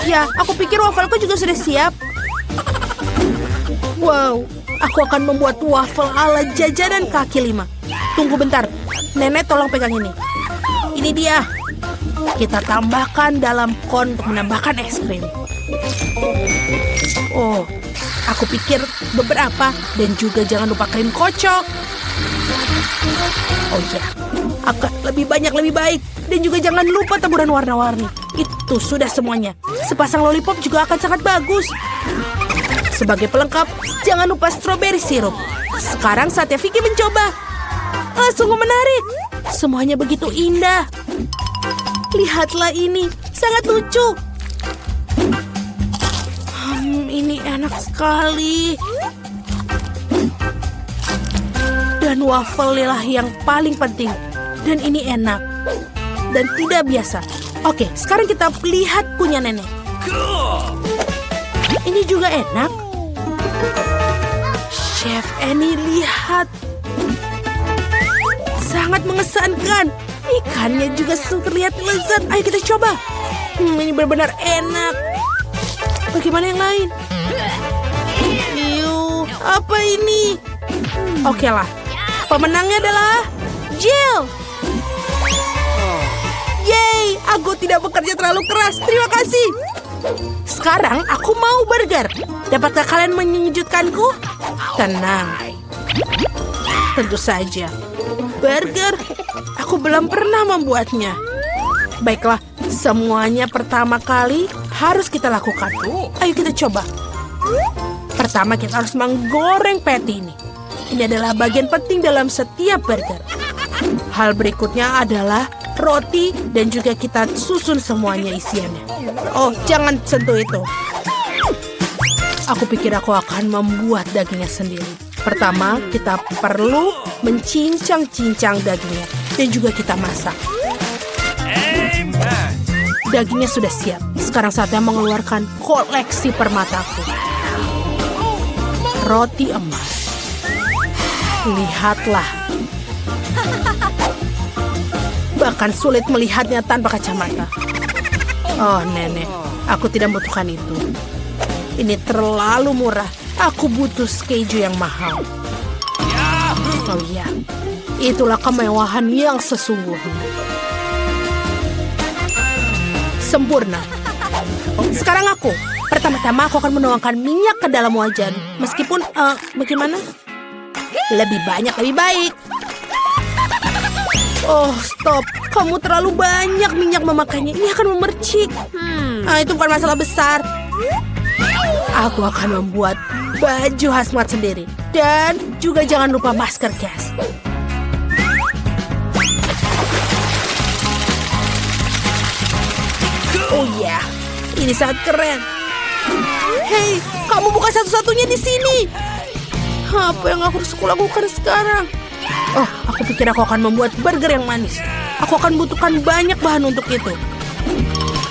Ya, aku pikir waffleku juga sudah siap. Wow, aku akan membuat waffle ala jajanan kaki lima. Tunggu bentar, nenek tolong pegang ini. Ini dia. Kita tambahkan dalam kon untuk menambahkan es krim. Oh, aku pikir beberapa dan juga jangan lupa krim kocok. Oh ya, akan lebih banyak lebih baik. Dan juga jangan lupa taburan warna-warni. Itu sudah semuanya. Sepasang lollipop juga akan sangat bagus. Sebagai pelengkap, jangan lupa strawberry sirup. Sekarang saatnya Vicky mencoba. Sungguh menarik. Semuanya begitu indah. Lihatlah ini, sangat lucu. Ini enak sekali. Dan waffle lah yang paling penting. Dan ini enak. Dan tidak biasa. Oke, sekarang kita lihat punya nenek. Ini juga enak. Chef Annie, lihat. Sangat mengesankan. Ikannya juga terlihat lezat. Ayo kita coba. Ini benar-benar enak. Bagaimana yang lain? Apa ini? Oke lah. Pemenangnya adalah Jill. Yeay, aku tidak bekerja terlalu keras. Terima kasih. Sekarang aku mau burger. Dapatkah kalian menyejutkanku? Tenang. Tentu saja. Burger, aku belum pernah membuatnya. Baiklah, semuanya pertama kali harus kita lakukan. Ayo kita coba. Pertama kita harus menggoreng patty ini. Ini adalah bagian penting dalam setiap burger. Hal berikutnya adalah roti dan juga kita susun semuanya isiannya. Oh, jangan sentuh itu. Aku pikir aku akan membuat dagingnya sendiri. Pertama, kita perlu mencincang-cincang dagingnya. Dan juga kita masak. Amen. Dagingnya sudah siap. Sekarang saatnya mengeluarkan koleksi permataku. Roti emas. Lihatlah. Bahkan sulit melihatnya tanpa kacamata. Oh, nenek. Aku tidak membutuhkan itu. Ini terlalu murah. Aku butuh keju yang mahal. Oh iya. Itulah kemewahan yang sesungguhnya. Sempurna. Sekarang aku. Pertama-tama aku akan menuangkan minyak ke dalam wajan. Meskipun, bagaimana? Lebih banyak, lebih baik. Oh, stop. Kamu terlalu banyak minyak memakainya. Ini akan memercik. Itu bukan masalah besar. Aku akan membuat baju hazmat sendiri. Dan juga jangan lupa masker gas. Oh ya, ini sangat keren. Hei, kamu bukan satu-satunya di sini. Apa yang aku harus lakukan sekarang? Oh, aku pikir aku akan membuat burger yang manis. Aku akan butuhkan banyak bahan untuk itu.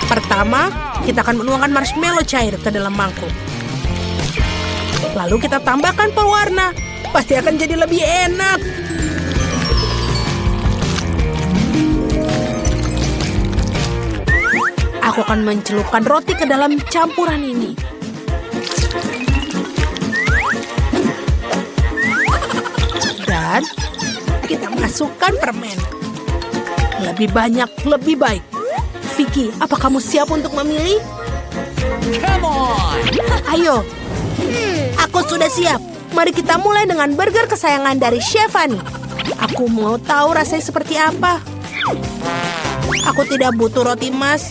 Pertama, kita akan menuangkan marshmallow cair ke dalam mangkuk. Lalu kita tambahkan pewarna. Pasti akan jadi lebih enak. Aku akan mencelupkan roti ke dalam campuran ini. Dan kita masukkan permen. Lebih banyak, lebih baik. Vicky, apa kamu siap untuk memilih? Come on. Ayo. Aku sudah siap. Mari kita mulai dengan burger kesayangan dari Chef Annie. Aku mau tahu rasanya seperti apa. Aku tidak butuh roti emas.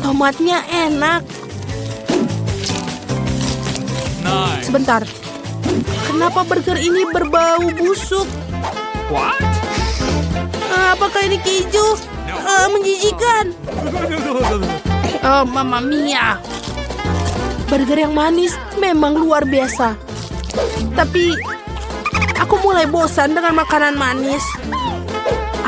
Tomatnya enak. Nice. Sebentar. Kenapa burger ini berbau busuk? What? Apakah ini keju? Menjijikan. Oh, Mamma Mia. Burger yang manis memang luar biasa. Tapi aku mulai bosan dengan makanan manis.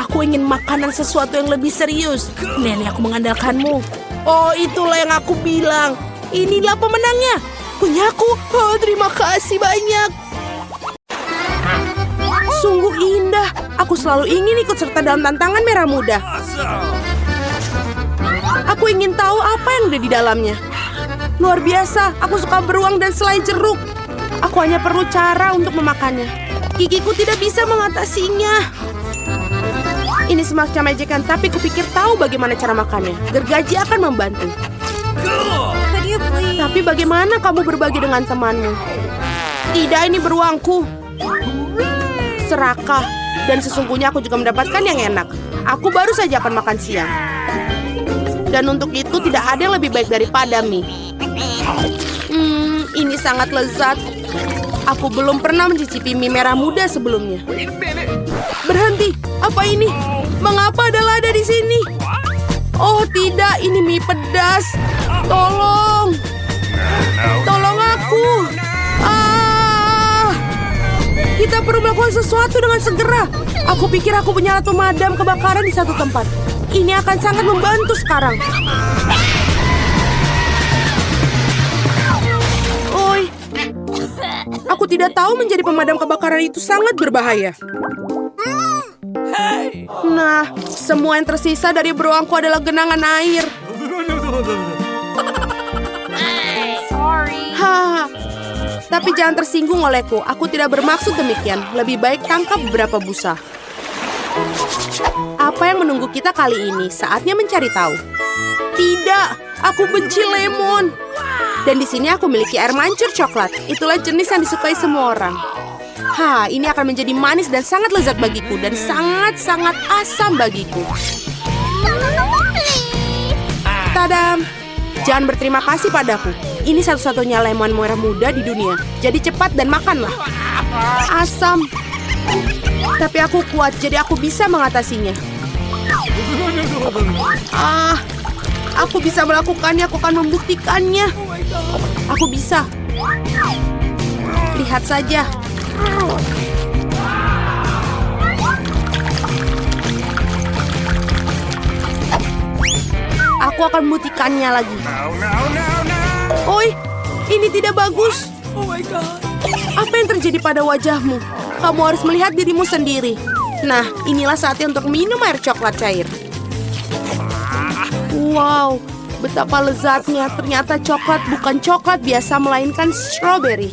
Aku ingin makanan sesuatu yang lebih serius. Nenek, aku mengandalkanmu. Oh, itulah yang aku bilang. Inilah pemenangnya. Punyaku. Oh, terima kasih banyak. Sungguh indah. Aku selalu ingin ikut serta dalam tantangan merah muda. Awesome. Aku ingin tahu apa yang ada di dalamnya. Luar biasa, aku suka beruang dan selai jeruk. Aku hanya perlu cara untuk memakannya. Gigiku tidak bisa mengatasinya. Ini semacam ejekan, tapi kupikir tahu bagaimana cara makannya. Gergaji akan membantu. Tapi bagaimana kamu berbagi dengan temanmu? Tidak, ini beruangku. Serakah. Dan sesungguhnya aku juga mendapatkan yang enak. Aku baru saja akan makan siang. Dan untuk itu tidak ada yang lebih baik daripada mie. Ini sangat lezat. Aku belum pernah mencicipi mie merah muda sebelumnya. Berhenti. Apa ini? Mengapa ada lada di sini? Oh tidak, ini mie pedas. Tolong. Tolong aku. Kita perlu melakukan sesuatu dengan segera. Aku pikir aku punya alat pemadam kebakaran di satu tempat. Ini akan sangat membantu sekarang. Oi. Aku tidak tahu menjadi pemadam kebakaran itu sangat berbahaya. Nah, semua yang tersisa dari beruangku adalah genangan air. Haha. Tapi jangan tersinggung olehku. Aku tidak bermaksud demikian. Lebih baik tangkap beberapa busa. Apa yang menunggu kita kali ini? Saatnya mencari tahu. Tidak, aku benci lemon. Dan di sini aku memiliki air mancur coklat. Itulah jenis yang disukai semua orang. Ini akan menjadi manis dan sangat lezat bagiku. Dan sangat-sangat asam bagiku. Tadam! Jangan berterima kasih padaku. Ini satu-satunya lemon merah muda di dunia. Jadi cepat dan makanlah. Asam. Tapi aku kuat, jadi aku bisa mengatasinya. Aku bisa melakukannya, aku akan membuktikannya. Aku bisa. Lihat saja. Aku akan membuktikannya lagi. Oi, ini tidak bagus. Apa yang terjadi pada wajahmu? Kamu harus melihat dirimu sendiri. Nah, inilah saatnya untuk minum air coklat cair. Wow, betapa lezatnya. Ternyata coklat bukan coklat biasa, melainkan strawberry.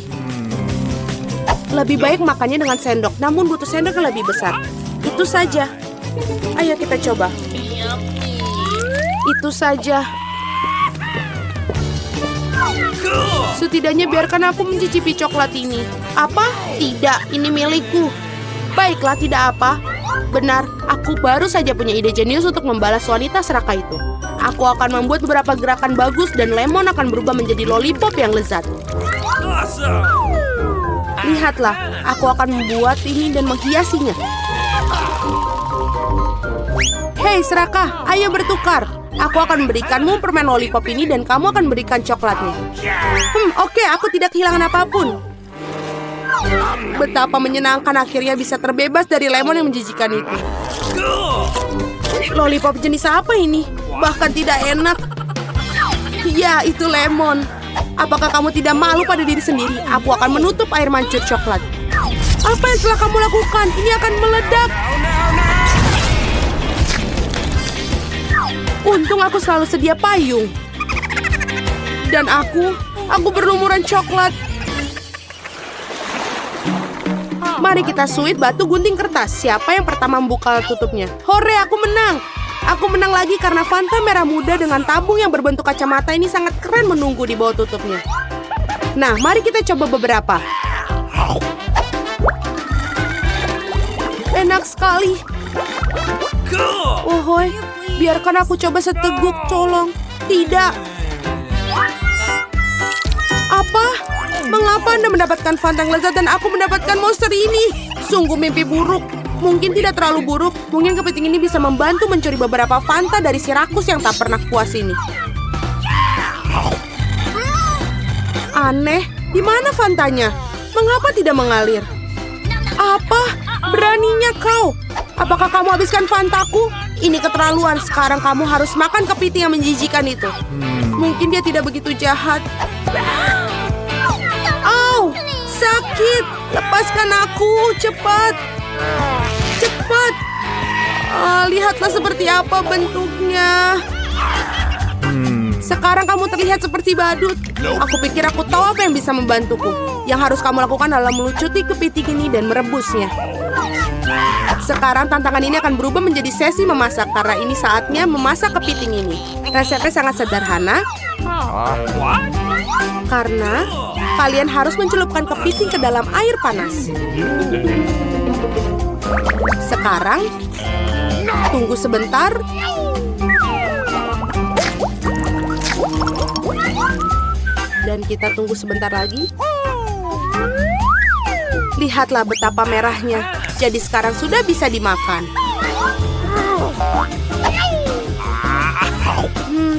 Lebih baik makannya dengan sendok, namun butuh sendok yang lebih besar. Itu saja. Ayo kita coba. Itu saja. Setidaknya biarkan aku mencicipi coklat ini. Apa? Tidak, ini milikku. Baiklah, tidak apa. Benar, aku baru saja punya ide jenius untuk membalas wanita serakah itu. Aku akan membuat beberapa gerakan bagus dan lemon akan berubah menjadi lollipop yang lezat. Lihatlah, aku akan membuat ini dan menghiasinya. Hei serakah, ayo bertukar. Aku akan memberikanmu permen lollipop ini dan kamu akan memberikan coklatnya. Oke, aku tidak kehilangan apapun. Betapa menyenangkan akhirnya bisa terbebas dari lemon yang menjijikan itu. Lollipop jenis apa ini? Bahkan tidak enak. Ya, itu lemon. Apakah kamu tidak malu pada diri sendiri? Aku akan menutup air mancur coklat. Apa yang telah kamu lakukan? Ini akan meledak. Untung aku selalu sedia payung. Dan aku berlumuran coklat. Mari kita suit batu gunting kertas. Siapa yang pertama membuka tutupnya? Hore, aku menang. Aku menang lagi karena Fanta merah muda dengan tabung yang berbentuk kacamata ini sangat keren menunggu di bawah tutupnya. Nah, mari kita coba beberapa. Enak sekali. Ohoi, biarkan aku coba seteguk, colong. Tidak. Apa? Mengapa Anda mendapatkan Fanta yang lezat dan aku mendapatkan monster ini? Sungguh mimpi buruk. Mungkin tidak terlalu buruk. Mungkin kepiting ini bisa membantu mencuri beberapa Fanta dari si rakus yang tak pernah puas ini. Aneh, di mana Fantanya? Mengapa tidak mengalir? Apa? Beraninya kau? Apakah kamu habiskan Fantaku? Ini keterlaluan. Sekarang kamu harus makan kepiting yang menjijikan itu. Mungkin dia tidak begitu jahat. Au, sakit. Lepaskan aku, cepat. Cepat. Lihatlah seperti apa bentuknya. Sekarang kamu terlihat seperti badut. Aku pikir aku tahu apa yang bisa membantuku. Yang harus kamu lakukan adalah melucuti kepiting ini dan merebusnya. Sekarang tantangan ini akan berubah menjadi sesi memasak karena ini saatnya memasak kepiting ini. Resepnya sangat sederhana. Karena kalian harus mencelupkan kepiting ke dalam air panas. Sekarang tunggu sebentar. Dan kita tunggu sebentar lagi. Lihatlah betapa merahnya. Jadi sekarang sudah bisa dimakan.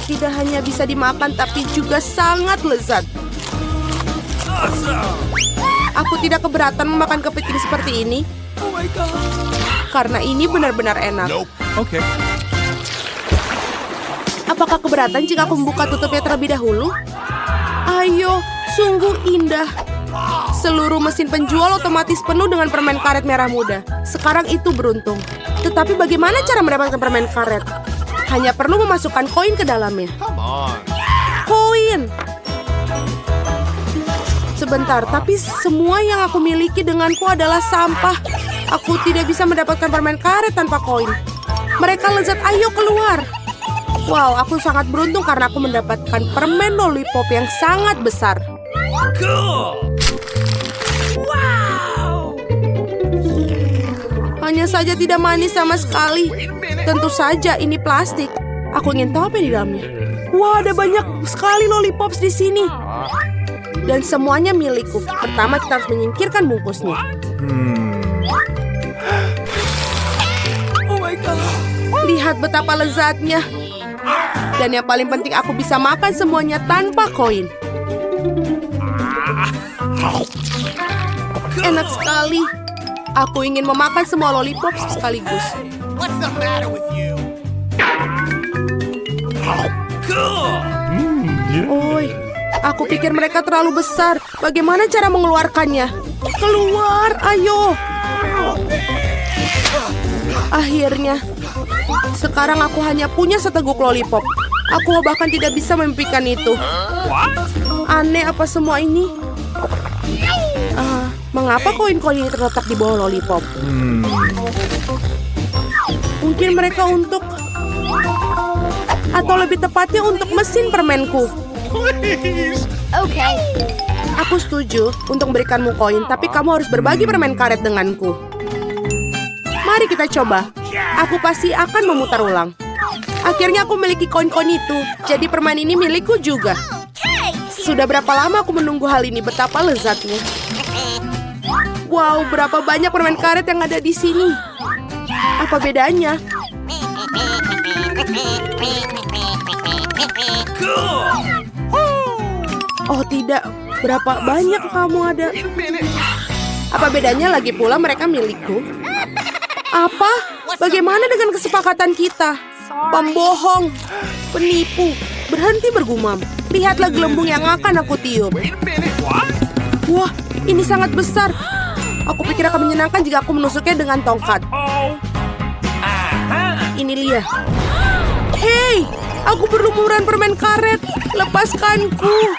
tidak hanya bisa dimakan tapi juga sangat lezat. Aku tidak keberatan memakan kepiting seperti ini. Karena ini benar-benar enak. Okay. Apakah keberatan jika aku membuka tutupnya terlebih dahulu? Ayo, sungguh indah. Seluruh mesin penjual otomatis penuh dengan permen karet merah muda. Sekarang itu beruntung. Tetapi bagaimana cara mendapatkan permen karet? Hanya perlu memasukkan koin ke dalamnya. Koin! Sebentar, tapi semua yang aku miliki denganku adalah sampah. Aku tidak bisa mendapatkan permen karet tanpa koin. Mereka lezat, ayo keluar. Wow, aku sangat beruntung karena aku mendapatkan permen lollipop yang sangat besar. Hanya saja tidak manis sama sekali. Tentu saja ini plastik. Aku ingin tahu apa yang di dalamnya. Wah, ada banyak sekali lollipops di sini. Dan semuanya milikku. Pertama kita harus menyingkirkan bungkusnya. Oh my God. Lihat betapa lezatnya. Dan yang paling penting aku bisa makan semuanya tanpa koin. Enak sekali. Aku ingin memakan semua lollipop sekaligus. What's the matter with you? Oi, aku pikir mereka terlalu besar. Bagaimana cara mengeluarkannya? Keluar, ayo. Akhirnya, sekarang aku hanya punya seteguk lollipop. Aku bahkan tidak bisa memimpikan itu. Aneh apa semua ini? Mengapa koin-koin ini terletak di bawah lollipop? Mungkin mereka untuk... Atau lebih tepatnya untuk mesin permenku. Okay. Aku setuju untuk memberikanmu koin, tapi kamu harus berbagi permen karet denganku. Mari kita coba. Aku pasti akan memutar ulang. Akhirnya aku memiliki koin-koin itu, jadi permen ini milikku juga. Sudah berapa lama aku menunggu hal ini, betapa lezatnya. Wow, berapa banyak permen karet yang ada di sini. Apa bedanya? Oh tidak, berapa banyak kamu ada? Apa bedanya lagi pula mereka milikku? Apa? Bagaimana dengan kesepakatan kita? Pembohong, penipu, berhenti bergumam. Lihatlah gelembung yang akan aku tiup. Wah, ini sangat besar. Aku pikir akan menyenangkan jika aku menusuknya dengan tongkat. Ini Lia. Hei, aku berlumuran permen karet. Lepaskanku.